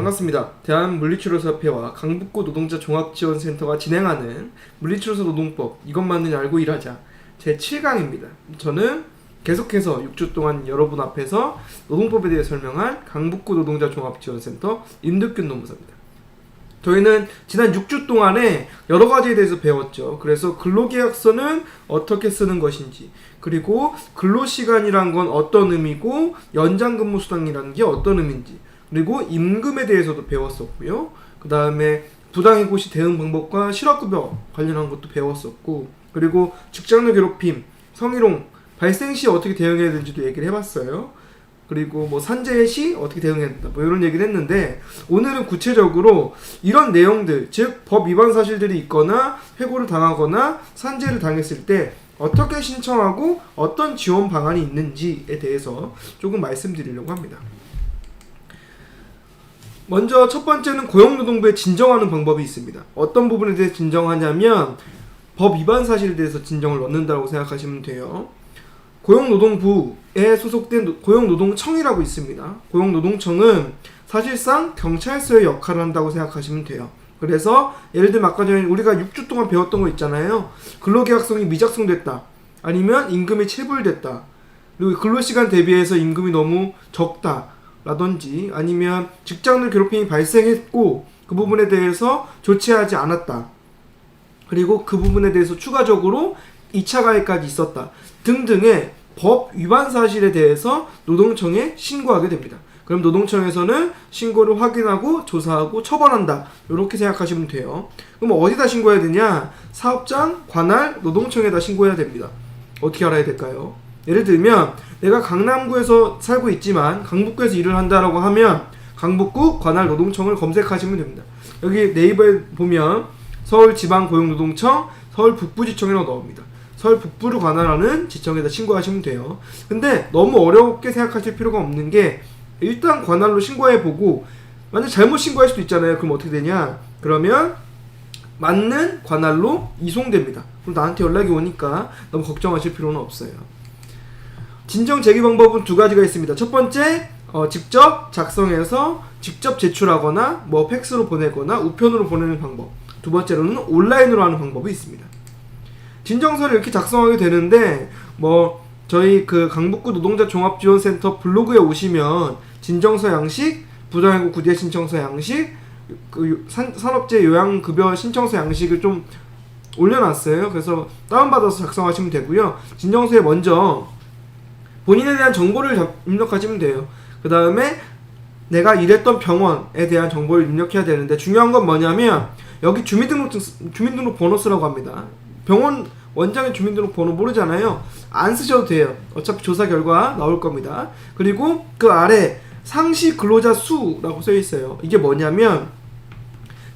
반갑습니다. 대한물리치료사협회와 강북구 노동자 종합지원센터가 진행하는 물리치료사 노동법 이것만은 알고 일하자 제7강입니다. 저는 계속해서 6주 동안 여러분 앞에서 노동법에 대해 설명할 강북구 노동자 종합지원센터 임득균 노무사입니다. 저희는 지난 6주 동안에 여러 가지에 대해서 배웠죠. 그래서 근로계약서는 어떻게 쓰는 것인지, 그리고 근로시간이란 건 어떤 의미고 연장근무수당이라는 게 어떤 의미인지, 그리고 임금에 대해서도 배웠었고요. 그 다음에 부당해고시 대응 방법과 실업급여 관련한 것도 배웠었고, 그리고 직장 내 괴롭힘, 성희롱 발생 시 어떻게 대응해야 되는지도 얘기를 해봤어요. 그리고 뭐 산재 시 어떻게 대응해야 된다, 뭐 이런 얘기를 했는데, 오늘은 구체적으로 이런 내용들, 즉 법 위반 사실들이 있거나 해고를 당하거나 산재를 당했을 때 어떻게 신청하고 어떤 지원 방안이 있는지에 대해서 조금 말씀드리려고 합니다. 먼저 첫 번째는 고용노동부에 진정하는 방법이 있습니다. 어떤 부분에 대해서 진정하냐면 법 위반 사실에 대해서 진정을 넣는다고 생각하시면 돼요. 고용노동부에 소속된 고용노동청이라고 있습니다. 고용노동청은 사실상 경찰서의 역할을 한다고 생각하시면 돼요. 그래서 예를 들면 아까 전에 우리가 6주 동안 배웠던 거 있잖아요. 근로계약성이 미작성됐다, 아니면 임금이 체불됐다, 그리고 근로시간 대비해서 임금이 너무 적다 라든지, 아니면 직장 내 괴롭힘이 발생했고 그 부분에 대해서 조치하지 않았다, 그리고 그 부분에 대해서 추가적으로 2차 가해까지 있었다 등등의 법 위반 사실에 대해서 노동청에 신고하게 됩니다. 그럼 노동청에서는 신고를 확인하고 조사하고 처벌한다, 이렇게 생각하시면 돼요. 그럼 어디다 신고해야 되냐? 사업장, 관할, 노동청에다 신고해야 됩니다. 어떻게 알아야 될까요? 예를 들면 내가 강남구에서 살고 있지만 강북구에서 일을 한다라고 하면 강북구 관할 노동청을 검색하시면 됩니다. 여기 네이버에 보면 서울지방고용노동청, 서울북부지청이라고 나옵니다. 서울 북부를 관할하는 지청에다 신고하시면 돼요. 근데 너무 어렵게 생각하실 필요가 없는 게, 일단 관할로 신고해보고 만약 잘못 신고할 수도 있잖아요. 그럼 어떻게 되냐? 그러면 맞는 관할로 이송됩니다. 그럼 나한테 연락이 오니까 너무 걱정하실 필요는 없어요. 진정 제기 방법은 두 가지가 있습니다. 첫 번째, 직접 작성해서 직접 제출하거나 뭐 팩스로 보내거나 우편으로 보내는 방법. 두 번째로는 온라인으로 하는 방법이 있습니다. 진정서를 이렇게 작성하게 되는데, 뭐 저희 그 강북구 노동자 종합지원센터 블로그에 오시면 진정서 양식, 부당해고 구제 신청서 양식, 그 산업재 요양급여 신청서 양식을 좀 올려놨어요. 그래서 다운받아서 작성하시면 되고요. 진정서에 먼저 본인에 대한 정보를 입력하시면 돼요. 그 다음에 내가 일했던 병원에 대한 정보를 입력해야 되는데, 중요한 건 뭐냐면 여기 주민등록 번호 쓰라고 합니다. 병원 원장의 주민등록 번호 모르잖아요. 안 쓰셔도 돼요. 어차피 조사 결과 나올 겁니다. 그리고 그 아래 상시 근로자 수라고 써 있어요. 이게 뭐냐면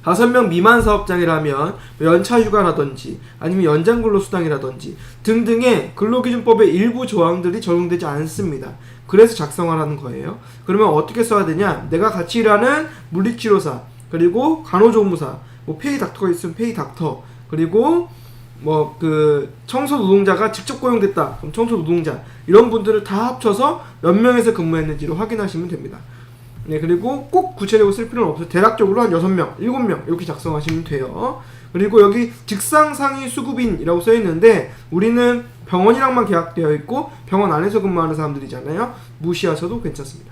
5명 미만 사업장이라면 연차 휴가라든지 아니면 연장 근로수당이라든지 등등의 근로기준법의 일부 조항들이 적용되지 않습니다. 그래서 작성하라는 거예요. 그러면 어떻게 써야 되냐? 내가 같이 일하는 물리치료사, 그리고 간호조무사, 뭐 페이 닥터가 있으면 페이 닥터, 그리고 뭐 그 청소 노동자가 직접 고용됐다, 그럼 청소 노동자, 이런 분들을 다 합쳐서 몇 명에서 근무했는지를 확인하시면 됩니다. 네, 그리고 꼭 구체적으로 쓸 필요는 없어요. 대략적으로 한 6명, 7명 이렇게 작성하시면 돼요. 그리고 여기 직상 상위 수급인이라고 써 있는데, 우리는 병원이랑만 계약되어 있고 병원 안에서 근무하는 사람들이잖아요. 무시하셔도 괜찮습니다.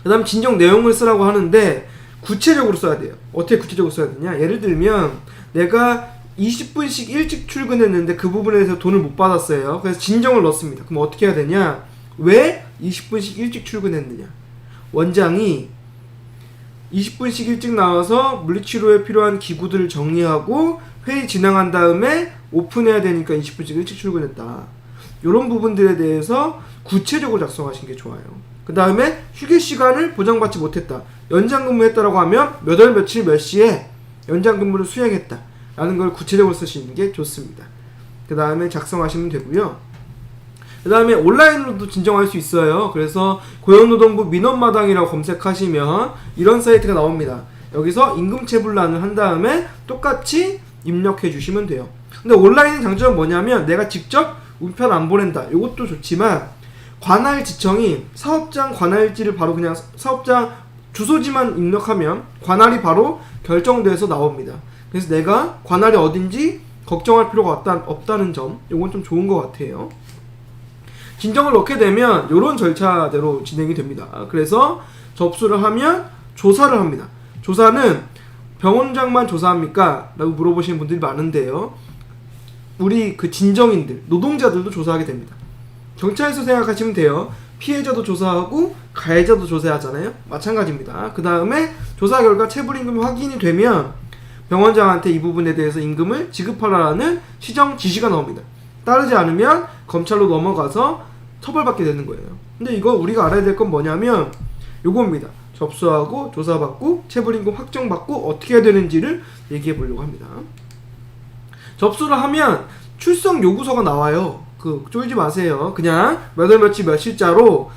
그 다음 진정 내용을 쓰라고 하는데 구체적으로 써야 돼요. 어떻게 구체적으로 써야 되냐? 예를 들면 내가 20분씩 일찍 출근했는데 그 부분에 대해서 돈을 못 받았어요. 그래서 진정을 넣습니다. 그럼 어떻게 해야 되냐? 왜 20분씩 일찍 출근했느냐? 원장이 20분씩 일찍 나와서 물리치료에 필요한 기구들을 정리하고 회의 진행한 다음에 오픈해야 되니까 20분씩 일찍 출근했다. 이런 부분들에 대해서 구체적으로 작성하시는 게 좋아요. 그 다음에 휴게 시간을 보장받지 못했다, 연장 근무했다라고 하면 몇 월 며칠 몇 시에 연장 근무를 수행했다 라는 걸 구체적으로 쓰시는 게 좋습니다. 그 다음에 작성하시면 되고요. 그 다음에 온라인으로도 진정할 수 있어요. 그래서 고용노동부 민원마당이라고 검색하시면 이런 사이트가 나옵니다. 여기서 임금체불란을 한 다음에 똑같이 입력해 주시면 돼요. 근데 온라인 장점은 뭐냐면 내가 직접 우편 안 보낸다, 이것도 좋지만 관할지청이 사업장 관할지를 바로 그냥 사업장 주소지만 입력하면 관할이 바로 결정돼서 나옵니다. 그래서 내가 관할이 어딘지 걱정할 필요가 없다는 점, 이건 좀 좋은 것 같아요. 진정을 넣게 되면 이런 절차대로 진행이 됩니다. 그래서 접수를 하면 조사를 합니다. 조사는 병원장만 조사합니까? 라고 물어보시는 분들이 많은데요. 우리 그 진정인들, 노동자들도 조사하게 됩니다. 경찰서 생각하시면 돼요. 피해자도 조사하고 가해자도 조사하잖아요. 마찬가지입니다. 그 다음에 조사 결과 체불임금이 확인이 되면 병원장한테 이 부분에 대해서 임금을 지급하라는 시정 지시가 나옵니다. 따르지 않으면 검찰로 넘어가서 처벌받게 되는 거예요. 근데 이거 우리가 알아야 될 건 뭐냐면 요겁니다. 접수하고 조사받고 체불임금 확정받고 어떻게 해야 되는지를 얘기해 보려고 합니다. 접수를 하면 출석 요구서가 나와요. 쫄지 마세요. 그냥 몇 월 며칠 며칠자로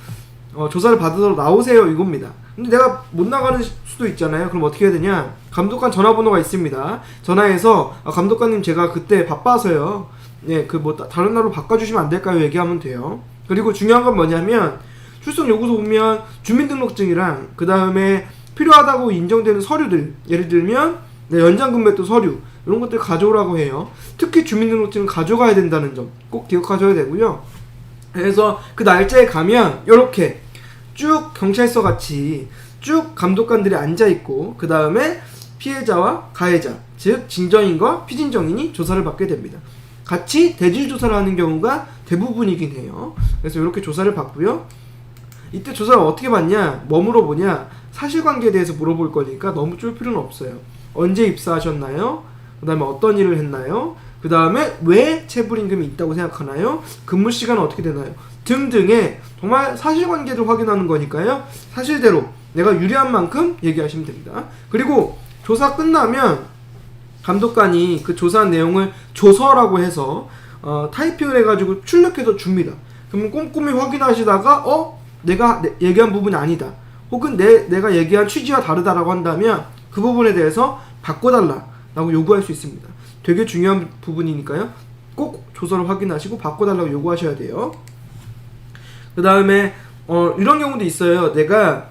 조사를 받으러 나오세요, 이겁니다. 근데 내가 못 나가는 수도 있잖아요. 그럼 어떻게 해야 되냐? 감독관 전화번호가 있습니다. 전화해서 감독관님 제가 그때 바빠서요. 예, 다른 날로 바꿔주시면 안 될까요? 얘기하면 돼요. 그리고 중요한 건 뭐냐면 출석 요구서 보면 주민등록증이랑 그 다음에 필요하다고 인정되는 서류들, 예를 들면 연장근무했던 서류 이런 것들 가져오라고 해요. 특히 주민등록증은 가져가야 된다는 점 꼭 기억하셔야 되고요. 그래서 그 날짜에 가면 이렇게 쭉 경찰서 같이 쭉 감독관들이 앉아있고 그 다음에 피해자와 가해자, 즉 진정인과 피진정인이 조사를 받게 됩니다. 같이 대질조사를 하는 경우가 대부분이긴 해요. 그래서 이렇게 조사를 받고요. 이때 조사를 어떻게 받냐? 뭐 물어보냐? 사실관계에 대해서 물어볼 거니까 너무 쫄 필요는 없어요. 언제 입사하셨나요? 그 다음에 어떤 일을 했나요? 그 다음에 왜 체불임금이 있다고 생각하나요? 근무 시간은 어떻게 되나요? 등등의 정말 사실관계를 확인하는 거니까요. 사실대로 내가 유리한 만큼 얘기하시면 됩니다. 그리고 조사 끝나면 감독관이 그 조사한 내용을 조서라고 해서 타이핑을 해가지고 출력해서 줍니다. 그러면 꼼꼼히 확인하시다가 내가 얘기한 부분이 아니다. 혹은 내가 얘기한 취지와 다르다라고 한다면 그 부분에 대해서 바꿔달라고 요구할 수 있습니다. 되게 중요한 부분이니까요. 꼭 조서를 확인하시고 바꿔달라고 요구하셔야 돼요. 그 다음에 이런 경우도 있어요. 내가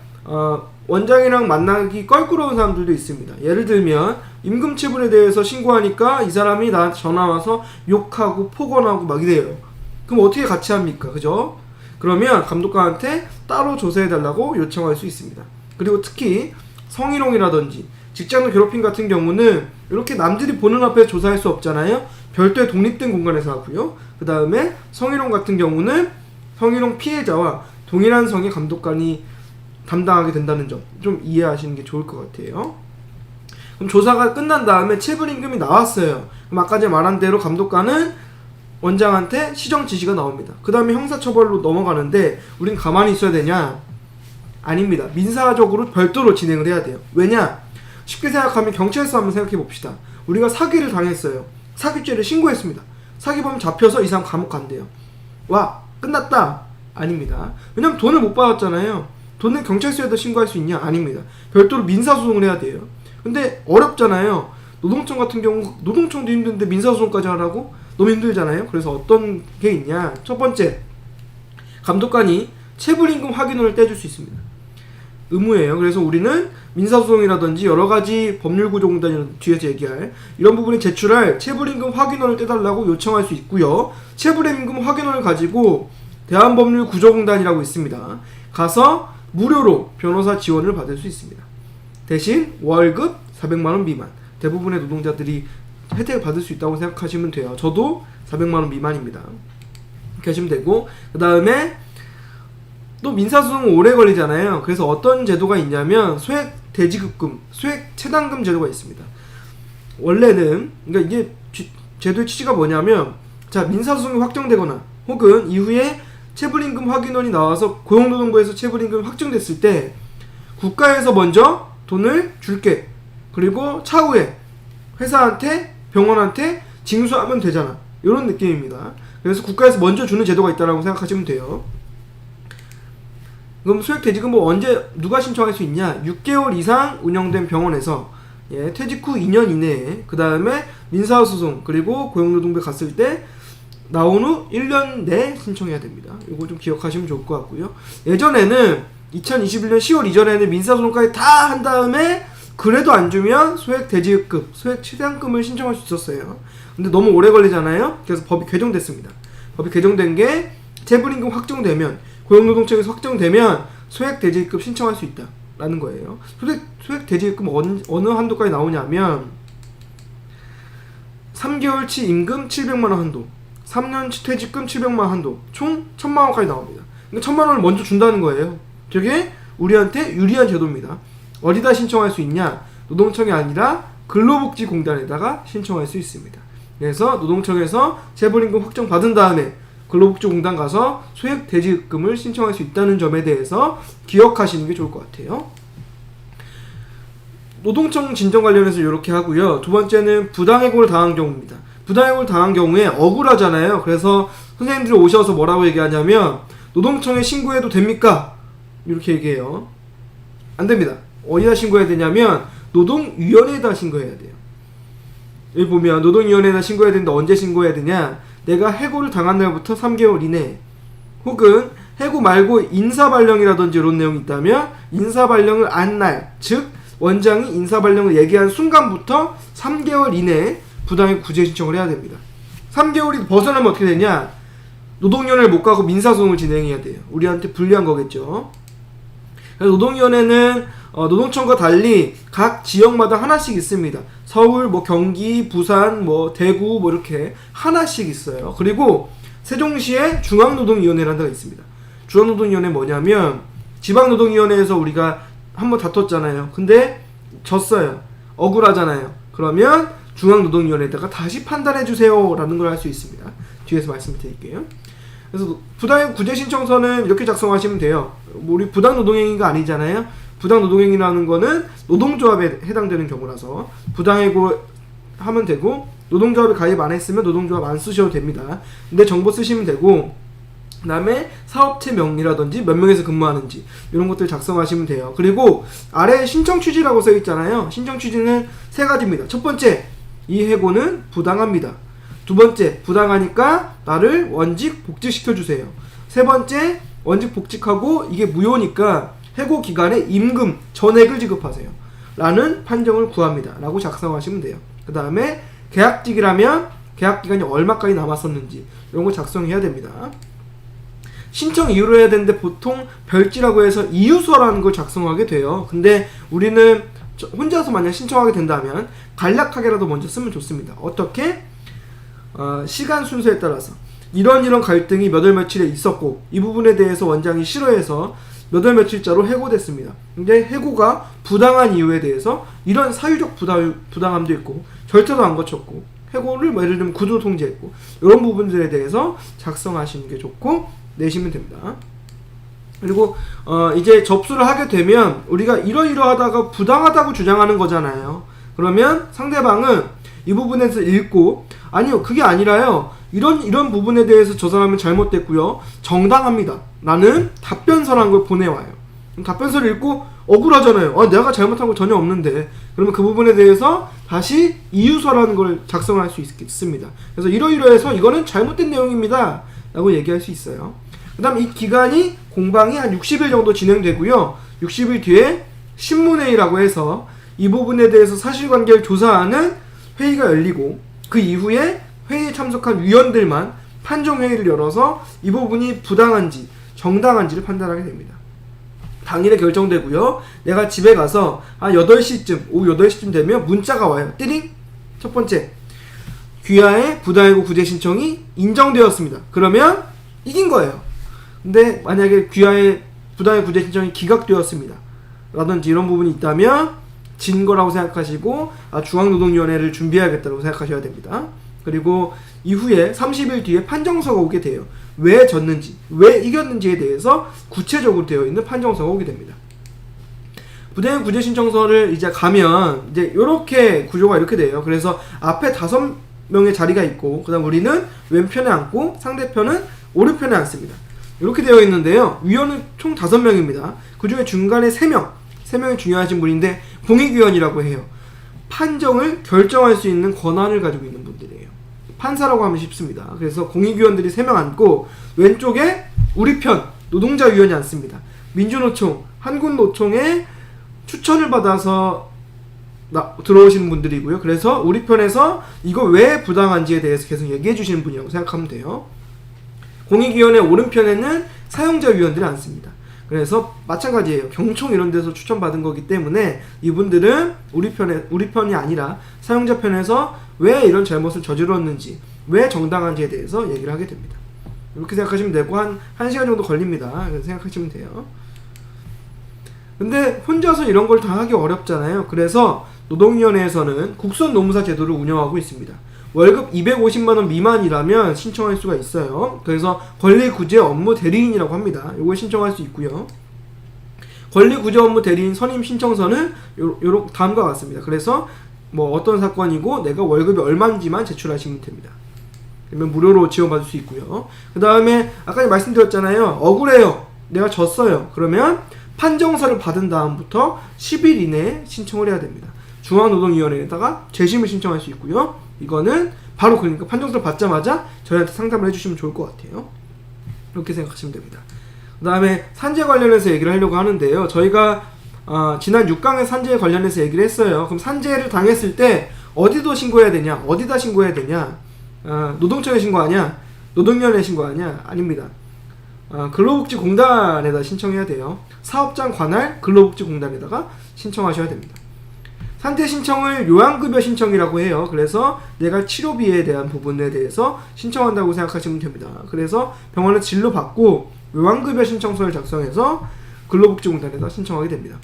원장이랑 만나기 껄끄러운 사람들도 있습니다. 예를 들면 임금체불에 대해서 신고하니까 이 사람이 나한테 전화와서 욕하고 폭언하고 막 이래요. 그럼 어떻게 같이 합니까? 그죠? 그러면 감독관한테 따로 조사해달라고 요청할 수 있습니다. 그리고 특히 성희롱이라든지 직장내 괴롭힘 같은 경우는 이렇게 남들이 보는 앞에 조사할 수 없잖아요. 별도의 독립된 공간에서 하고요. 그 다음에 성희롱 같은 경우는 성희롱 피해자와 동일한 성의 감독관이 담당하게 된다는 점 좀 이해하시는 게 좋을 것 같아요. 그럼 조사가 끝난 다음에 체불임금이 나왔어요. 그럼 아까 전에 말한 대로 감독관은 원장한테 시정 지시가 나옵니다. 그 다음에 형사처벌로 넘어가는데 우린 가만히 있어야 되냐? 아닙니다. 민사적으로 별도로 진행을 해야 돼요. 왜냐? 쉽게 생각하면 경찰서 한번 생각해 봅시다. 우리가 사기를 당했어요. 사기죄를 신고했습니다. 사기범 잡혀서 이 사람 감옥 간대요. 와, 끝났다. 아닙니다. 왜냐면 돈을 못 받았잖아요. 돈을 경찰서에다 신고할 수 있냐? 아닙니다. 별도로 민사소송을 해야 돼요. 근데 어렵잖아요. 노동청 같은 경우 노동청도 힘든데 민사소송까지 하라고? 너무 힘들잖아요. 그래서 어떤 게 있냐? 첫 번째, 감독관이 체불임금 확인원을 떼줄 수 있습니다. 의무예요. 그래서 우리는 민사소송이라든지 여러가지 법률구조공단 뒤에서 얘기할 이런 부분에 제출할 체불임금 확인원을 떼달라고 요청할 수 있고요. 체불임금 확인원을 가지고 대한법률구조공단이라고 있습니다. 가서 무료로 변호사 지원을 받을 수 있습니다. 대신 월급 400만원 미만, 대부분의 노동자들이 혜택을 받을 수 있다고 생각하시면 돼요. 저도 400만원 미만입니다. 이렇게 하시면 되고, 그 다음에 또 민사소송은 오래 걸리잖아요. 그래서 어떤 제도가 있냐면 소액 대지급금, 소액 체당금 제도가 있습니다. 원래는 그러니까 이게 제도의 취지가 뭐냐면, 자, 민사소송이 확정되거나 혹은 이후에 체불임금 확인원이 나와서 고용노동부에서 체불임금 확정됐을 때 국가에서 먼저 돈을 줄게. 그리고 차후에 회사한테 병원한테 징수하면 되잖아. 이런 느낌입니다. 그래서 국가에서 먼저 주는 제도가 있다고 생각하시면 돼요. 그럼 소액 퇴직금은 언제 누가 신청할 수 있냐? 6개월 이상 운영된 병원에서 퇴직 후 2년 이내에, 그 다음에 민사소송 그리고 고용노동부에 갔을 때 나온 후 1년 내에 신청해야 됩니다. 이거 좀 기억하시면 좋을 것 같고요. 예전에는 2021년 10월 이전에는 민사소송까지 다 한 다음에 그래도 안 주면 소액 대지급, 소액 최대한금을 신청할 수 있었어요. 근데 너무 오래 걸리잖아요. 그래서 법이 개정됐습니다. 법이 개정된 게 체불임금 확정되면, 고용노동청에서 확정되면 소액 대지급 신청할 수 있다라는 거예요. 소액 대지급 어느 한도까지 나오냐면 3개월치 임금 700만원 한도, 3년치 퇴직금 700만원 한도, 총 1000만원까지 나옵니다. 그러니까 1000만원을 먼저 준다는 거예요. 저게 우리한테 유리한 제도입니다. 어디다 신청할 수 있냐? 노동청이 아니라 근로복지공단에다가 신청할 수 있습니다. 그래서 노동청에서 체불임금 확정 받은 다음에 근로복지공단 가서 소액 대지급금을 신청할 수 있다는 점에 대해서 기억하시는 게 좋을 것 같아요. 노동청 진정 관련해서 이렇게 하고요. 두 번째는 부당해고를 당한 경우입니다. 부당해고를 당한 경우에 억울하잖아요. 그래서 선생님들이 오셔서 뭐라고 얘기하냐면 노동청에 신고해도 됩니까? 이렇게 얘기해요. 안 됩니다. 어디다 신고해야 되냐면 노동위원회에다 신고해야 돼요. 여기 보면 노동위원회에다 신고해야 되는데 언제 신고해야 되냐? 내가 해고를 당한 날부터 3개월 이내, 혹은 해고 말고 인사발령이라든지 이런 내용이 있다면 인사발령을 안 날, 즉 원장이 인사발령을 얘기한 순간부터 3개월 이내에 부당해고 구제 신청을 해야 됩니다. 3개월이 벗어나면 어떻게 되냐? 노동위원회를 못 가고 민사소송을 진행해야 돼요. 우리한테 불리한 거겠죠. 그래서 노동위원회는 노동청과 달리 각 지역마다 하나씩 있습니다. 서울, 경기, 부산, 대구 이렇게 하나씩 있어요. 그리고 세종시에 중앙노동위원회라는 데가 있습니다. 중앙노동위원회 뭐냐면 지방노동위원회에서 우리가 한번 다퉜잖아요. 근데 졌어요. 억울하잖아요. 그러면 중앙노동위원회에다가 다시 판단해주세요 라는 걸 할 수 있습니다. 뒤에서 말씀드릴게요. 그래서 부당해고 구제 신청서는 이렇게 작성하시면 돼요. 우리 부당노동행위가 아니잖아요. 부당노동행위라는 거는 노동조합에 해당되는 경우라서 부당해고 하면 되고, 노동조합에 가입 안 했으면 노동조합 안 쓰셔도 됩니다. 근데 정보 쓰시면 되고, 그 다음에 사업체 명이라든지 몇 명에서 근무하는지 이런 것들 작성하시면 돼요. 그리고 아래 신청 취지라고 써 있잖아요. 신청 취지는 세 가지입니다. 첫 번째, 이 해고는 부당합니다. 두 번째, 부당하니까 나를 원직 복직시켜주세요. 세 번째, 원직 복직하고 이게 무효니까 해고 기간에 임금, 전액을 지급하세요 라는 판정을 구합니다 라고 작성하시면 돼요. 그 다음에 계약직이라면 계약기간이 얼마까지 남았었는지 이런 거 작성해야 됩니다. 신청 이유로 해야 되는데 보통 별지라고 해서 이유서라는 걸 작성하게 돼요. 근데 우리는 혼자서 만약 신청하게 된다면 간략하게라도 먼저 쓰면 좋습니다. 어떻게? 시간 순서에 따라서 이런 갈등이 몇 월 며칠에 있었고 이 부분에 대해서 원장이 싫어해서 몇 월 며칠자로 해고됐습니다. 근데 해고가 부당한 이유에 대해서 이런 사유적 부당함도 있고 절차도 안 거쳤고 해고를 예를 들면 구조 통제했고 이런 부분들에 대해서 작성하시는 게 좋고 내시면 됩니다. 그리고 이제 접수를 하게 되면 우리가 이러이러하다가 부당하다고 주장하는 거잖아요. 그러면 상대방은 이 부분에서 읽고 아니요 그게 아니라요 이런 부분에 대해서 저 사람은 잘못됐고요 정당합니다 라는 답변서라는 걸 보내와요. 답변서를 읽고 억울하잖아요. 내가 잘못한 거 전혀 없는데. 그러면 그 부분에 대해서 다시 이유서라는 걸 작성할 수 있습니다. 그래서 이러이러해서 이거는 잘못된 내용입니다 라고 얘기할 수 있어요. 그 다음 이 기간이 공방이 한 60일 정도 진행되고요. 60일 뒤에 신문회의라고 해서 이 부분에 대해서 사실관계를 조사하는 회의가 열리고 그 이후에 회의에 참석한 위원들만 판정회의를 열어서 이 부분이 부당한지 정당한지를 판단하게 됩니다. 당일에 결정되고요. 내가 집에 가서 한 8시쯤 오후 8시쯤 되면 문자가 와요. 띠링! 첫 번째, 귀하의 부당해고 구제 신청이 인정되었습니다. 그러면 이긴 거예요. 근데 만약에 귀하의 부당해고 구제 신청이 기각되었습니다 라든지 이런 부분이 있다면 진 거라고 생각하시고 중앙노동위원회를 준비해야겠다고 생각하셔야 됩니다. 그리고 이후에 30일 뒤에 판정서가 오게 돼요. 왜 졌는지, 왜 이겼는지에 대해서 구체적으로 되어 있는 판정서가 오게 됩니다. 부당해고 구제 신청서를 이제 가면 이제 이렇게 구조가 이렇게 돼요. 그래서 앞에 5명의 자리가 있고 그다음 우리는 왼편에 앉고 상대편은 오른편에 앉습니다. 이렇게 되어 있는데요. 위원은 총 5명입니다. 그 중에 중간에 3명이 중요하신 분인데 공익위원이라고 해요. 판정을 결정할 수 있는 권한을 가지고 있는 분들이에요. 판사라고 하면 쉽습니다. 그래서 공익위원들이 3명 앉고 왼쪽에 우리 편 노동자위원이 앉습니다. 민주노총, 한국노총의 추천을 받아서 들어오시는 분들이고요. 그래서 우리 편에서 이거 왜 부당한지에 대해서 계속 얘기해 주시는 분이라고 생각하면 돼요. 공익위원회 오른편에는 사용자 위원들이 앉습니다. 그래서 마찬가지예요. 경총 이런 데서 추천받은 거기 때문에 이분들은 우리 편이 아니라 사용자 편에서 왜 이런 잘못을 저질렀는지, 왜 정당한지에 대해서 얘기를 하게 됩니다. 이렇게 생각하시면 되고 한 1시간 정도 걸립니다. 생각하시면 돼요. 근데 혼자서 이런 걸 다 하기 어렵잖아요. 그래서 노동위원회에서는 국선 노무사 제도를 운영하고 있습니다. 월급 250만원 미만이라면 신청할 수가 있어요. 그래서 권리구제 업무 대리인이라고 합니다. 요걸 신청할 수 있고요. 권리구제 업무 대리인 선임 신청서는 요런 다음과 같습니다. 그래서 뭐 어떤 사건이고 내가 월급이 얼마인지만 제출하시면 됩니다. 그러면 무료로 지원받을 수 있고요. 그 다음에 아까 말씀드렸잖아요. 억울해요. 내가 졌어요. 그러면 판정서를 받은 다음부터 10일 이내에 신청을 해야 됩니다. 중앙노동위원회에다가 재심을 신청할 수 있고요. 이거는 바로 그러니까 판정서를 받자마자 저희한테 상담을 해주시면 좋을 것 같아요. 이렇게 생각하시면 됩니다. 그 다음에 산재 관련해서 얘기를 하려고 하는데요. 저희가 지난 6강의 산재에 관련해서 얘기를 했어요. 그럼 산재를 당했을 때 어디도 신고해야 되냐? 어디다 신고해야 되냐? 노동청에 신고하냐? 노동위원회에 신고하냐? 아닙니다. 근로복지공단에다 신청해야 돼요. 사업장 관할 근로복지공단에다가 신청하셔야 됩니다. 산재 신청을 요양급여 신청이라고 해요. 그래서 내가 치료비에 대한 부분에 대해서 신청한다고 생각하시면 됩니다. 그래서 병원에 진료받고 요양급여 신청서를 작성해서 근로복지공단에다 신청하게 됩니다.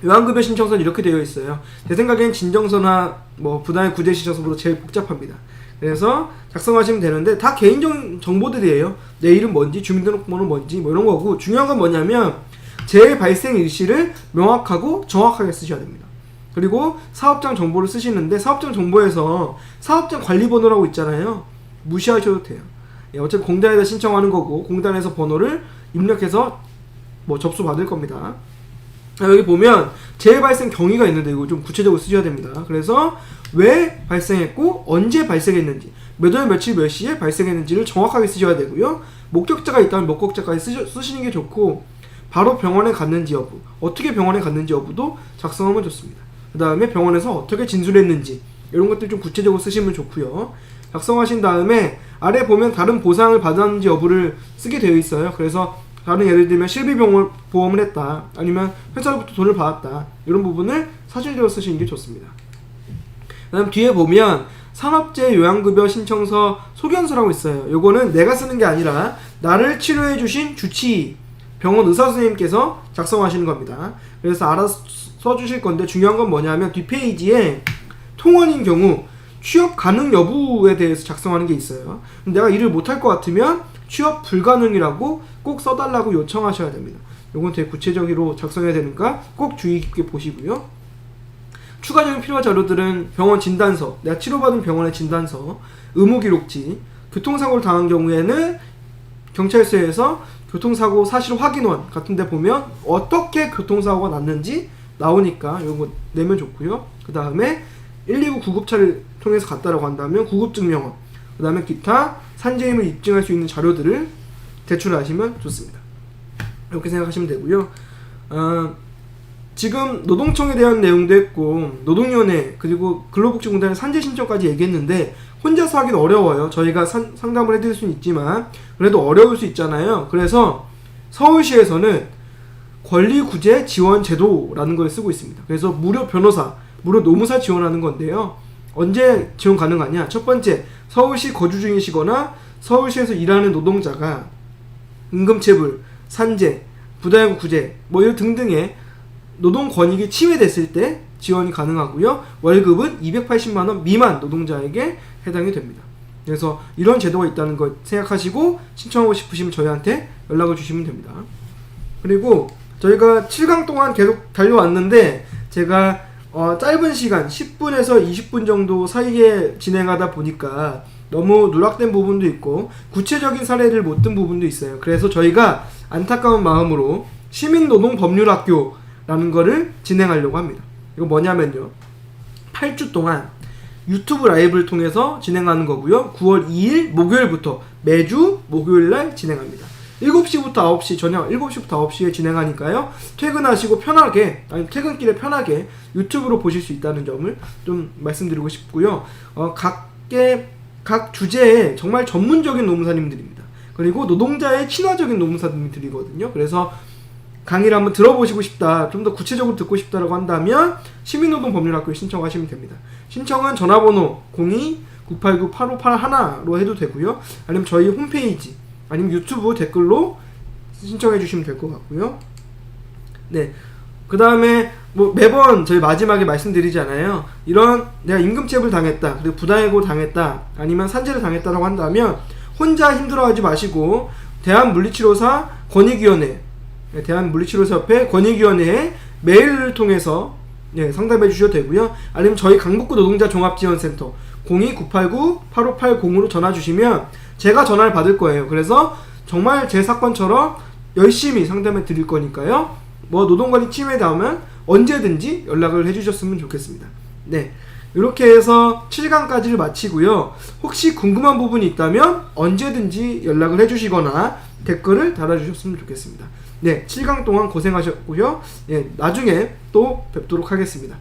요양급여 신청서는 이렇게 되어 있어요. 제 생각엔 진정서나 뭐 부당의 구제 신청서보다 제일 복잡합니다. 그래서 작성하시면 되는데 다 개인적 정보들이에요. 내 이름 뭔지, 주민등록번호 뭔지 뭐 이런 거고, 중요한 건 뭐냐면 재해 발생 일시를 명확하고 정확하게 쓰셔야 됩니다. 그리고 사업장 정보를 쓰시는데 사업장 정보에서 사업장 관리번호라고 있잖아요. 무시하셔도 돼요. 어차피 공단에다 신청하는 거고 공단에서 번호를 입력해서 뭐 접수 받을 겁니다. 여기 보면 재해 발생 경위가 있는데 이거 좀 구체적으로 쓰셔야 됩니다. 그래서 왜 발생했고 언제 발생했는지, 몇 월 며칠 몇 시에 발생했는지를 정확하게 쓰셔야 되고요. 목격자가 있다면 목격자까지 쓰시는 게 좋고, 바로 병원에 갔는지 여부, 어떻게 병원에 갔는지 여부도 작성하면 좋습니다. 그 다음에 병원에서 어떻게 진술했는지 이런 것들 좀 구체적으로 쓰시면 좋고요. 작성하신 다음에 아래 보면 다른 보상을 받았는지 여부를 쓰게 되어 있어요. 그래서 다른 예를 들면 실비보험을 했다, 아니면 회사로부터 돈을 받았다, 이런 부분을 사실대로 쓰시는 게 좋습니다. 그 다음 뒤에 보면 산업재해 요양급여 신청서 소견서라고 있어요. 요거는 내가 쓰는 게 아니라 나를 치료해 주신 주치의, 병원 의사 선생님께서 작성하시는 겁니다. 그래서 알아서 써주실 건데, 중요한 건 뭐냐면 뒷페이지에 통원인 경우 취업 가능 여부에 대해서 작성하는 게 있어요. 내가 일을 못할 것 같으면 취업 불가능이라고 꼭 써달라고 요청하셔야 됩니다. 이건 되게 구체적으로 작성해야 되니까 꼭 주의 깊게 보시고요. 추가적인 필요한 자료들은 병원 진단서, 내가 치료받은 병원의 진단서, 의무기록지, 교통사고를 당한 경우에는 경찰서에서 교통사고 사실 확인원 같은 데 보면 어떻게 교통사고가 났는지 나오니까 이거 내면 좋고요. 그 다음에 119 구급차를 통해서 갔다라고 한다면 구급증명원, 그 다음에 기타 산재임을 입증할 수 있는 자료들을 제출하시면 좋습니다. 이렇게 생각하시면 되고요. 지금 노동청에 대한 내용도 했고 노동위원회 그리고 근로복지공단의 산재 신청까지 얘기했는데 혼자서 하기는 어려워요. 저희가 상담을 해드릴 수는 있지만 그래도 어려울 수 있잖아요. 그래서 서울시에서는 권리구제 지원제도라는 걸 쓰고 있습니다. 그래서 무료 변호사, 무료 노무사 지원하는 건데요. 언제 지원 가능하냐? 첫 번째, 서울시 거주 중이시거나 서울시에서 일하는 노동자가 임금체불, 산재, 부당해고 구제 뭐 이런 등등의 노동권익이 침해됐을 때 지원이 가능하고요. 월급은 280만원 미만 노동자에게 해당이 됩니다. 그래서 이런 제도가 있다는 걸 생각하시고 신청하고 싶으시면 저희한테 연락을 주시면 됩니다. 그리고 저희가 7강 동안 계속 달려왔는데 제가 짧은 시간 10분에서 20분 정도 사이에 진행하다 보니까 너무 누락된 부분도 있고 구체적인 사례를 못 든 부분도 있어요. 그래서 저희가 안타까운 마음으로 시민노동법률학교라는 거를 진행하려고 합니다. 이거 뭐냐면요, 8주 동안 유튜브 라이브를 통해서 진행하는 거고요. 9월 2일 목요일부터 매주 목요일날 진행합니다. 7시부터 9시, 저녁 7시부터 9시에 진행하니까요. 퇴근하시고 편하게, 아니 퇴근길에 편하게 유튜브로 보실 수 있다는 점을 좀 말씀드리고 싶고요. 각 주제에 정말 전문적인 노무사님들입니다. 그리고 노동자의 친화적인 노무사님들이거든요. 그래서 강의를 한번 들어보시고 싶다, 좀 더 구체적으로 듣고 싶다라고 한다면 시민노동법률학교에 신청하시면 됩니다. 신청은 전화번호 02-989-8581로 해도 되고요. 아니면 저희 홈페이지, 아니면 유튜브 댓글로 신청해 주시면 될 것 같고요. 네. 그 다음에 뭐 매번 저희 마지막에 말씀드리잖아요. 이런 내가 임금체불 당했다, 그리고 부당해고 당했다, 아니면 산재를 당했다라고 한다면 혼자 힘들어하지 마시고 대한물리치료사 권익위원회, 대한물리치료사협회 권익위원회에 메일을 통해서 상담해 주셔도 되고요. 아니면 저희 강북구 노동자 종합지원센터 02-989-8580으로 전화 주시면 제가 전화를 받을 거예요. 그래서 정말 제 사건처럼 열심히 상담해 드릴 거니까요. 뭐 노동관리 침해 닿으면 언제든지 연락을 해주셨으면 좋겠습니다. 네, 이렇게 해서 7강까지를 마치고요. 혹시 궁금한 부분이 있다면 언제든지 연락을 해주시거나 댓글을 달아주셨으면 좋겠습니다. 네, 7강 동안 고생하셨고요. 예, 나중에 또 뵙도록 하겠습니다.